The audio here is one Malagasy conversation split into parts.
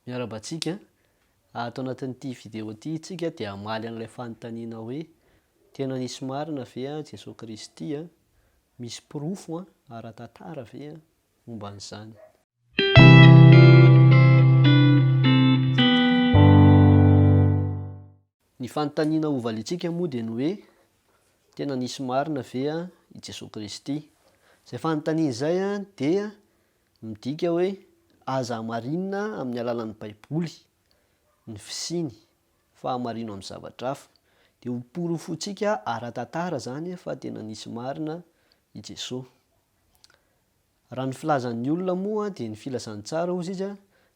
Miarabantsika, atao anatin'ity vidéo ity tsika dia hamaly an'ilay fanontaniana hoe tena nisy marina ve Jesosy Kristy misy porofo ara-tantara ve momba an'izany. Ny fanontaniana ovalintsika moa dia ny hoe tena nisy marina ve i Jesosy Kristy. Izay fanontaniana izay dia midika hoe aza hamarinina amin'ny alalan'ny baiboly ny fisiny fahamarino amin'ny zavatra hafa, dia ho porofontsika ara-tantara zany fa tena nisy marina i Jesosy. Raha ny filazan'ny olona moa dia ny filazany tsara hozy izy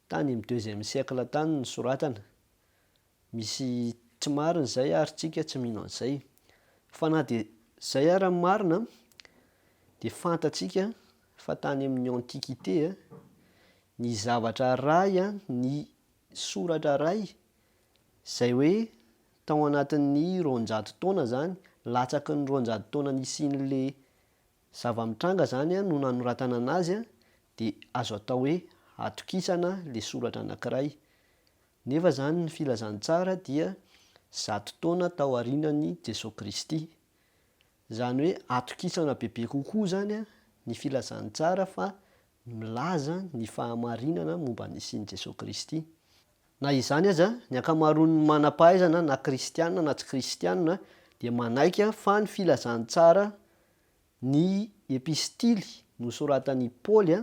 tany amin'ny 2e siècle tany ny soratana. Misy tsy marina izay ary tsika tsy mino an'izay. Fa na dia izay ary ny marina dia fantatsika fa tany amin'ny antikité ny zavatra ray ny soratra ray izay hoe tao anatin'ny roanjato taona zany, latsaky ny roanjato taona nisian'ilay zava-mitranga zany no nanoratana anazy dia azo atao hoe atokisana ilay soratra anankiray. Nefa zany ny filazantsara dia 100 taona tao aorianan'i Jesosy Kristy. Izany hoe atokisana bebe kokoa zany ny filazantsara fa milaza ny fahamarinana momba n'isian'i Jesosy Kristy. Na izany aza ny ankamaroan'ny manam-pahaizana na kristianina na tsy kristianina dia manaiky fa ny filazantsara ny epistily nosoratan'i Paoly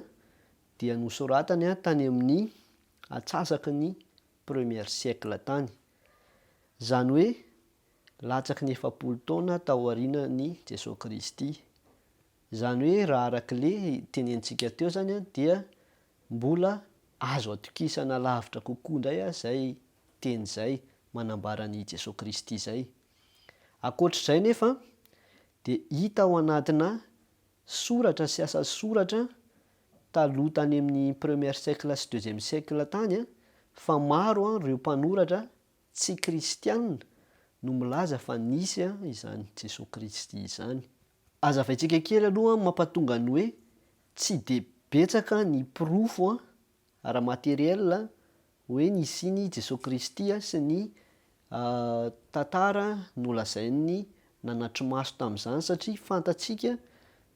dia nosoratany tany amin'ny atsasaky ny 1er siècle tany. Izany hoe latsaky ny 700 taona tao aorianan'i Jesosy Kristy. Izany hoe raha arak'ilay tenenitsika teo zany dia mbola azo atokisana lavitra kokoa indray izay teny izay manambara an'i Jesosy Kristy izay. Ankoatr'izay nefa dia hita ao anatina soratra sy asa soratra taloha tany amin'ny 1er siècle sy 2e siècle tany fa maro ireo mpanoratra tsy kristianina no milaza fa nisy izany Jesosy Kristy izany. Aza avaintsika kely aloha mampatonga ny hoe tsy dia betsaka ny porofo ara-materiel hoe nisiany Jesosy Kristy sy ny tantara nolazain'ny nanatry maso tamin'izany satria fantatsika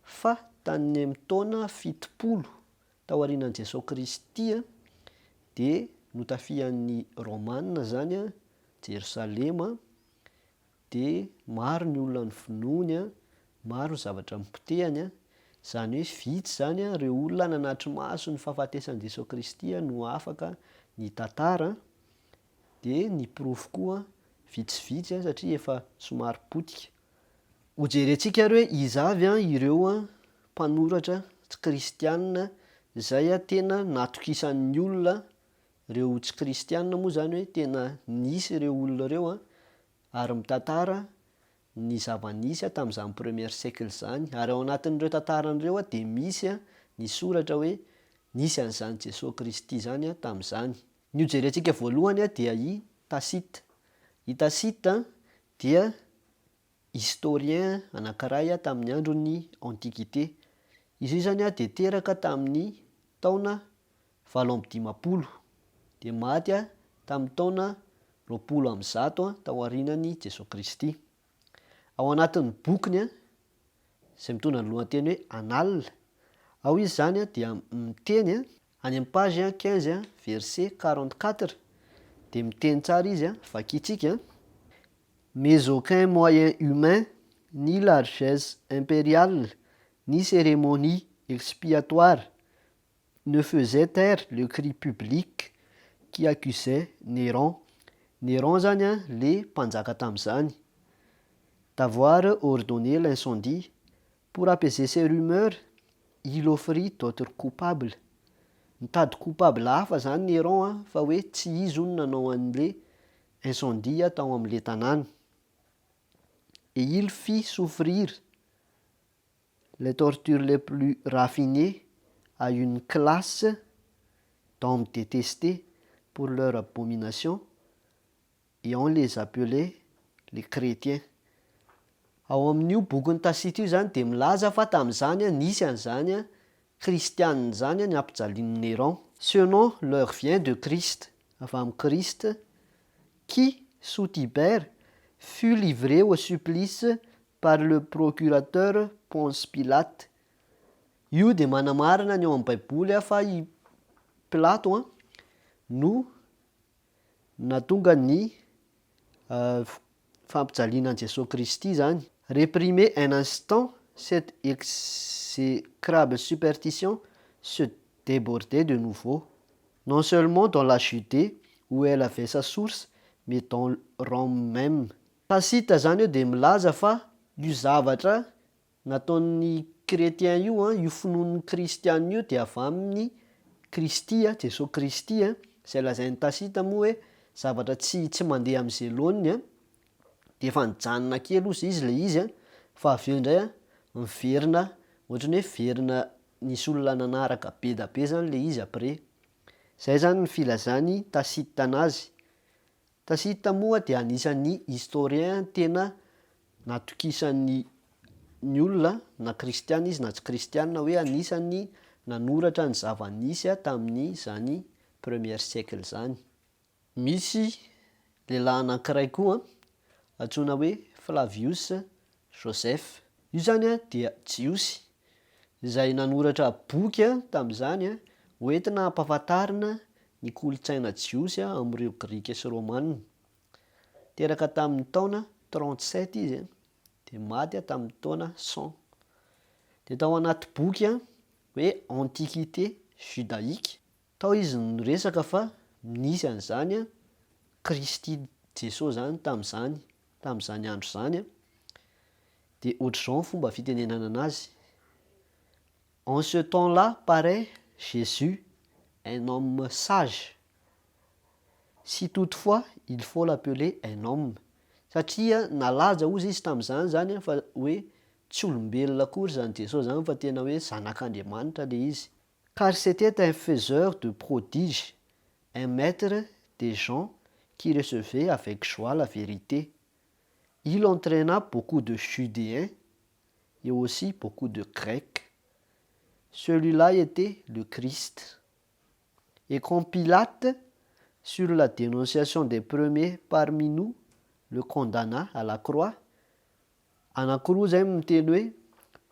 fa tany amin'ny taona 70 tao aorianan'i Jesosy Kristy dia notafihan'ny Romanina zany Jerosalema dia maro ny olona ny finoany, maro ny zavatra nipotehany. Izany hoe vitsy zany ireo olona nanatry maso ny fahafatesan'i Jesosy Kristy no afaka ny tantara, dia ny porofo koa vitsivitsy satria efa somary potika. Ho jerentsika ary hoe iza avy ireo mpanoratra tsy kristianina izay tena natokisan'ny olona. Ireo tsy kristianina moa zany hoe tena nisy ireo olona ireo ary mitantara ny zava-nisy tamin'izany 1er siècle izany, ary ao anatin'ireo tantaran'ireo dia misy ny soratra hoe nisy an'izany Jesosy Kristy izany tamin'izany. Ny hojerentsika voalohany dia i Tasita. I Tasita dia historien anankiray tamin'ny andron'ny antikité. Izy io zany dia teraka tamin'ny taona 750 dia maty tamin'ny taona 200 tao aorianan'i Jesosy Kristy. Ao anatin'ny bokiny izay mitondra ny lohateny hoe Annales, ao izy zany dia miteny any amin'ny page 15 verset 44 dia miteny tsara izy, vakiantsika: mais aucun moyen humain, ni largesse impériale, ni cérémonie expiatoire ne faisait taire le cri public qui accusait Néron. Néron zany le mpanjaka tamin'izany. D'avoir ordonné l'incendie. Pour apaiser ces rumeurs, il offrit d'autres coupables. Mitady coupable hafa zany Néron fa hoe tsy izy hono nanao an'ilay incendie tao amin'ilay tanàna. Et il fit souffrir les tortures les plus raffinées à une classe d'hommes détestés pour leur abomination, et on les appelait les chrétiens. Ao amin'io bokin'ny Tasita io zany dia milaza fa tamin'izany nisy an'izany kristianina zany ny ampijalian'i Néron. Ce nom leur vient de Christ, avy amin'ny Krista, qui, sous Tibère, fut livré au supplice par le procurateur Ponce Pilate. Io dia manamarina ny eo amin'ny baiboly fa i Pilato no nahatonga ny fampijaliana an'i Jesosy Kristy zany. Réprimer un instant, cette exécrable superstition se débordait de nouveau, non seulement dans la Judée où elle avait sa source, mais dans Rome même. Tasita zany eo dia milaza fa io zavatra nataon'ny chrétien io finoan'ny kristianina io dia avy amin'ny Kristy, Jesosy Kristy, izay lazain'ny Tasita moa hoe zavatra tsy mandeha amin'izay laoniny dia efa nijanona kely ozy izy ilay izy fa avy eo indray miverina, ohatrany hoe verina nisy olona nanaraka be da be zany ilay izy après. Izay zany ny filazany Tasita anazy. Tasita moa dia anisan'ny historien tena natokisan'ny olona na kristiana izy na tsy kristiana hoe anisan'ny nanoratra ny zava-nisy tamin'ny zany premier siècle zany. Misy lehilahy anankiray koa antsoina hoe Flavius Joseph. Io zany dia jiosy izay nanoratra boky tamin'izany hoentina hampahafantarina ny kolontsaina jiosy amin'ireo grika sy romanina. Teraka tamin'ny taona 37 izy dia maty tamin'ny taona 100. Dia tao anaty boky hoe Antiquité judaïque, tao izy niresaka fa nisy an'izany Kristy Jesosy zany tamin'izany andro zany. Dia ohatr'izao fomba fitenenana anazy: en ce temps-là paraît Jésus, un homme sage, si toutefois il faut l'appeler un homme. Satria nalaza ozy izy tamin'izany zany fa hoe tsy olombelona akory zany Jesosy zany fa tena hoe zanak'Andriamanitra ilay izy. Car c'était un faiseur de prodiges, un maître des gens qui recevait avec joie la vérité. Il entraîna beaucoup de Judéens et aussi beaucoup de Grecs. Celui-là était le Christ. Et quand Pilate, sur la dénonciation des premiers parmi nous, le condamna à la croix. Anankiroa zay miteny hoe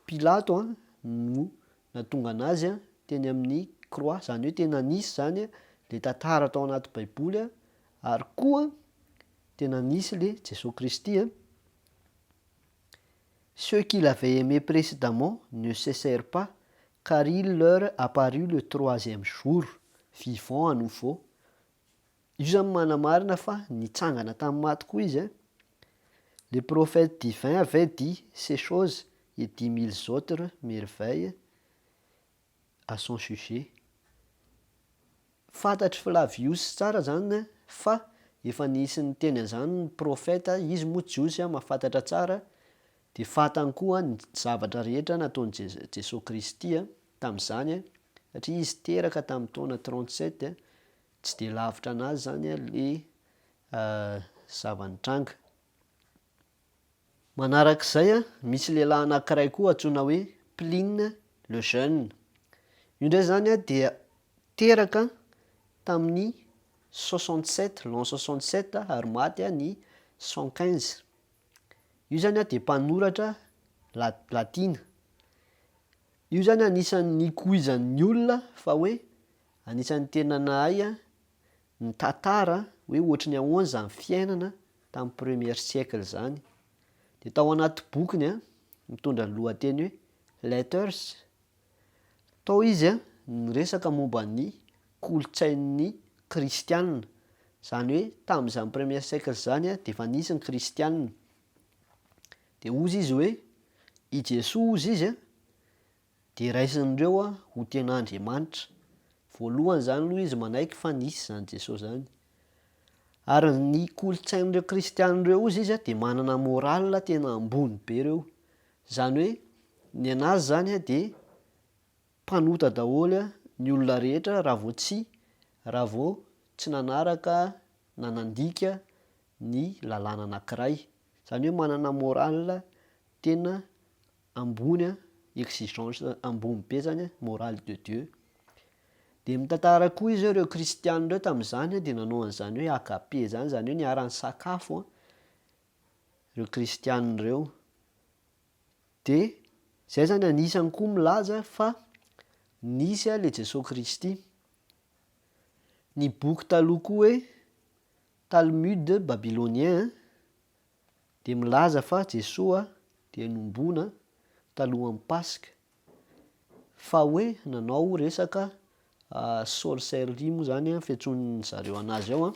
Pilato no natonga anazy teny amin'ny croix, zany hoe tena nisy zany le tantara tao anaty baiboly ary koa tena nisy le Jesosy Kristy. Ceux qui l'avaient aimé précédemment ne cessèrent pas, car il leur apparut le troisième jour, vivant à nouveau. Io zany manamarina fa nitsangana tamin'ny maty koa izy. Les prophètes divins avaient dit ces choses et 10 000 autres merveilles à son sujet. Fantatry Flavius tsara zany fa efa nisy niteny an'izany ny profeta, izy moa jiosy mahafantatra tsara, dia fantany koa ny zavatra rehetra nataon'i Jesosy Kristy tamin'izany satria izy teraka tamin'ny taona 37, tsy dia lavitra anazy zany le zava-nitranga. Manarak'izay misy lehilahy anankiray koa antsoina hoe Pline le Jeune. Io indray zany dia teraka tamin'ny 67, l'an 67 ary maty ny 115. Io zany dia mpanoratra latina. Io zany anisan'ny nikoizan'ny olona fa hoe anisan'ny tena nahay ny tantara hoe ohatry ny ahoana zany fiainana tamin'ny premier siècle zany. Dia tao anaty bokiny mitondra ny lohateny hoe Letters, tao izy niresaka momba ny kolontsain'ny kristianina, zany hoe tamin'izany premier siècle zany dia efa nisy ny kristianina. Dia ozy izy hoe i Jesosy izy dia raisin'ireo ho tena Andriamanitra. Voalohany zany aloha izy manaiky fa nisy zany Jesosy zany. Ary ny kolontsain'ireo kristianireo ozy izy dia manana moral tena ambony be ireo. Zany hoe ny anazy zany dia mpanota daholo ny olona rehetra raha vao tsy nanaraka na nandika ny lalàna anankiray. Zany hoe manana moral tena ambony, exigence ambony be zany moral de Dieu. De mitantara koa izy ireo kristianina ireo tamin'izany de nanao an'izany hoe agape zany, zany hoe niara-ny sakafo ireo kristianina ireo. De zay zany anisany koa milaza fa nisy le Jesosy Kristy. Ny boky taloha koa hoe Talmud babylonien de milaza fa Jesosy de nombona talohan'ny Pasika, fa hoe nanao resaka sorcellerie moa zany fiantsoany zareo anazy ao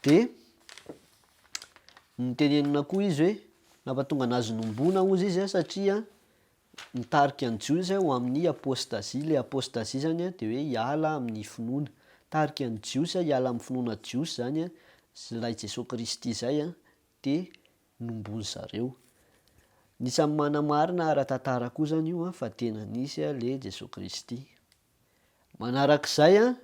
de nitenenina koa izy hoe nampatonga anazy nombona ozy izy satria nitarika an'i Jiosy ho amin'ny apôstazia. Le apôstazia zany de hoe hiala amin'ny finoana, tarika an'i Jiosy hiala amin'ny finoana Jiosy zany ilay Jesosy Kristy zay de nombony zareo. Nisan'ny manamarina ara-tantara koa zany io fa tena nisy le Jesosy Kristy. Manarak'izay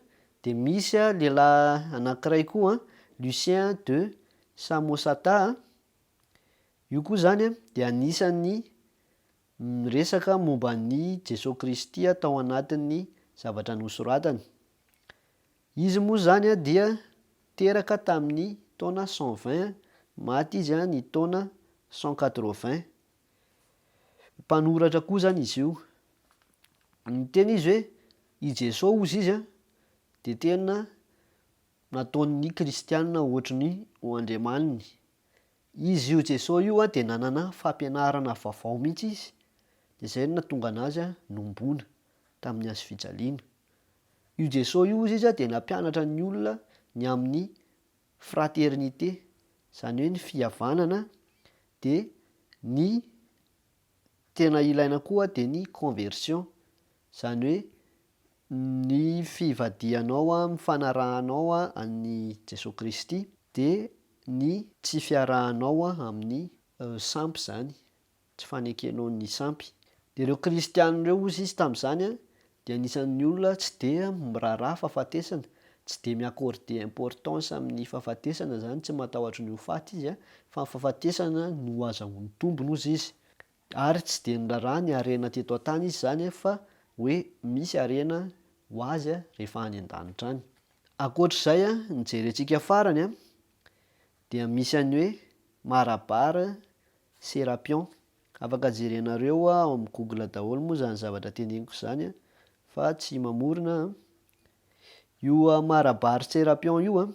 de misy lehilahy anankiray koa Lucien de Samosata. Io koa zany de anisan'ny miresaka momba ny Jesosy Kristy tao anatin'ny zavatra nosoratany. Izy moa zany dia teraka tamin'ny taona 120, maty izy ny taona 180. Mpanoratra koa zany izy io. Miteny izy hoe i Jesosy ozy izy de tena nataon'ny kristianina ohatrin'ny ho andriamaniny. Izy io Jesosy io de nanana fampianarana vaovao mihitsy izy, de zay no nahatonga anazy nombona tamin'ny hazofijaliana. Io Jesosy io ozy izy de nampianatra ny olona ny amin'ny fraternité, zany hoe ny fihavanana, de ny tena ilaina koa de ny conversion, zany hoe ny fivadihanao mifanarahanao an'i Jesosy Kristy, de ny tsy fiarahanao amin'ny sampy zany, tsy fanekenao ny sampy. De ireo kristianina ireo ozy izy tamin'izany de anisan'ny olona tsy de miraharaha fahafatesana, tsy de mi-accorder importance amin'ny fahafatesana zany, tsy matahotra ny ho faty izy fa ny fahafatesana no azahoany tombony ozy izy. Ary tsy de niraharaha ny harena teto an-tany izy zany fa hoe misy harena ho azy rehefa any an-danitra any. Ankoatr'izay ny jerentsika farany dia misy an'ny hoe Marabar Serapion. Afaka jerenareo ao amin'ny Google daholo moa zany zavatra teneniko zany fa tsy mamorona. Io Marabar Serapion io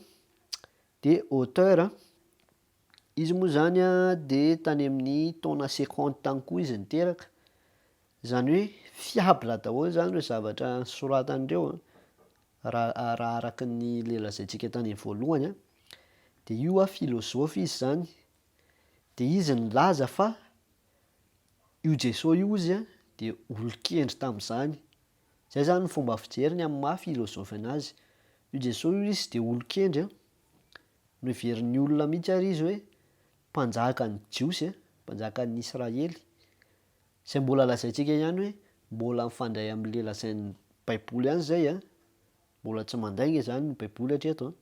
de auteur. Izy moa zany de tany amin'ny taona 50 tany koa izy niteraka, zany hoe fiabla daholo zany hoe zavatra soratandreo raha araka ny le lazaintsika tany amin'ny voalohany. De io filôzôfy izy zany, de izy nilaza fa io Jesosy io izy de olon-kendry tamin'izany. Zay zany ny fomba fijeriny amin'ny maha filôzôfy anazy. Io Jesosy io izy de olon-kendry no heverin'ny olona mihitsy ary izy hoe mpanjakan'ny Jiosy, mpanjakan'ny Israely. Zay mbola lazaintsika ihany hoe mbola mifandray amin'le lazain'ny baiboly ihany zay mbola tsy mandainga zany ny baiboly hatreto.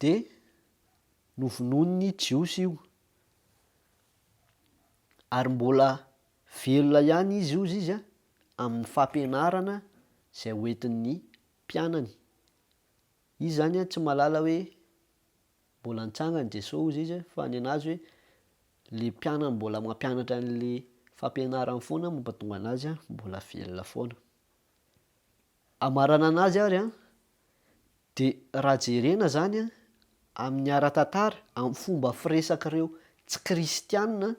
De novonoin'ny Jiosy io, ary mbola velona ihany izy io izy amin'ny fampianarana zay hoentin'ny mpianany. Izy zany tsy malala hoe mbola nitsangany Jesosy izy fa ny anazy hoe le mpianany mbola mampianatra an'le fampianarany foana mampatonga anazy mbola velona foana. Amarana anazy ary de raha jerena zany amin'ny ara-tantara amin'ny fomba firesak'ireo tsy kristianina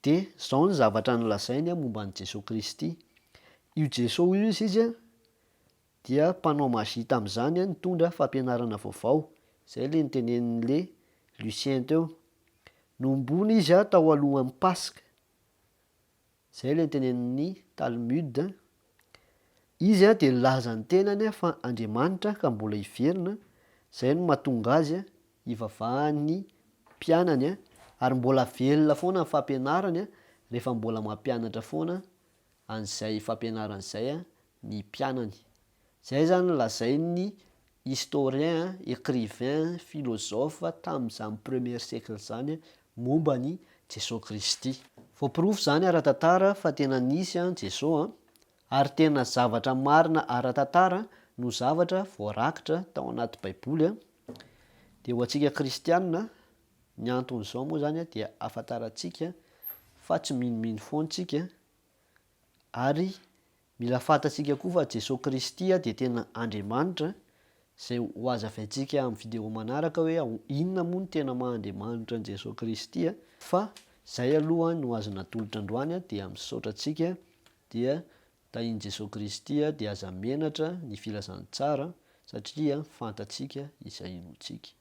de zao ny zavatra nolazainy momba an'i Jesosy Kristy. Io Jesosy io izy dia mpanao magia tamin'izany nitondra fampianarana vaovao. Zay le nitenenin'le Lucien teo. Nombony izy tao alohan'ny Pasika. Zay le nitenenin'ny Talmud. Izy de nilaza ny tenany fa Andriamanitra ka mbola hiverina, zay no mahatonga azy hivavahan'ny mpianany ary mbola velona foana ny fampianarany rehefa mbola mampianatra foana an'izay fampianarana izay ny mpianany. Zay zany lazain'ny historien, écrivain, philosophe tamin'izany premier siècle zany momba ny Jesosy Kristy. Voaporofo zany ara-tantara fa tena nisy Jesosy Ary tena zavatra marina ara-tantara no zavatra voarakitra tao anaty baiboly a. De ho antsika kristianina, ny anton'izao moa zany a dia ahafantarantsika fa tsy minomino foantsika, ary mila fantatsika koa fa Jesosy Kristy dia tena Andriamanitra, zay ho hazavaintsika amin'ny video manaraka hoe inona moa no tena maha-Andriamanitra an'i Jesosy Kristy a. Fa zay aloha no azo natolotra androany dia misaotra antsika dia tahian Jesosy Kristy dia aza menatra ny filazantsara satria fantatsika izay notsika.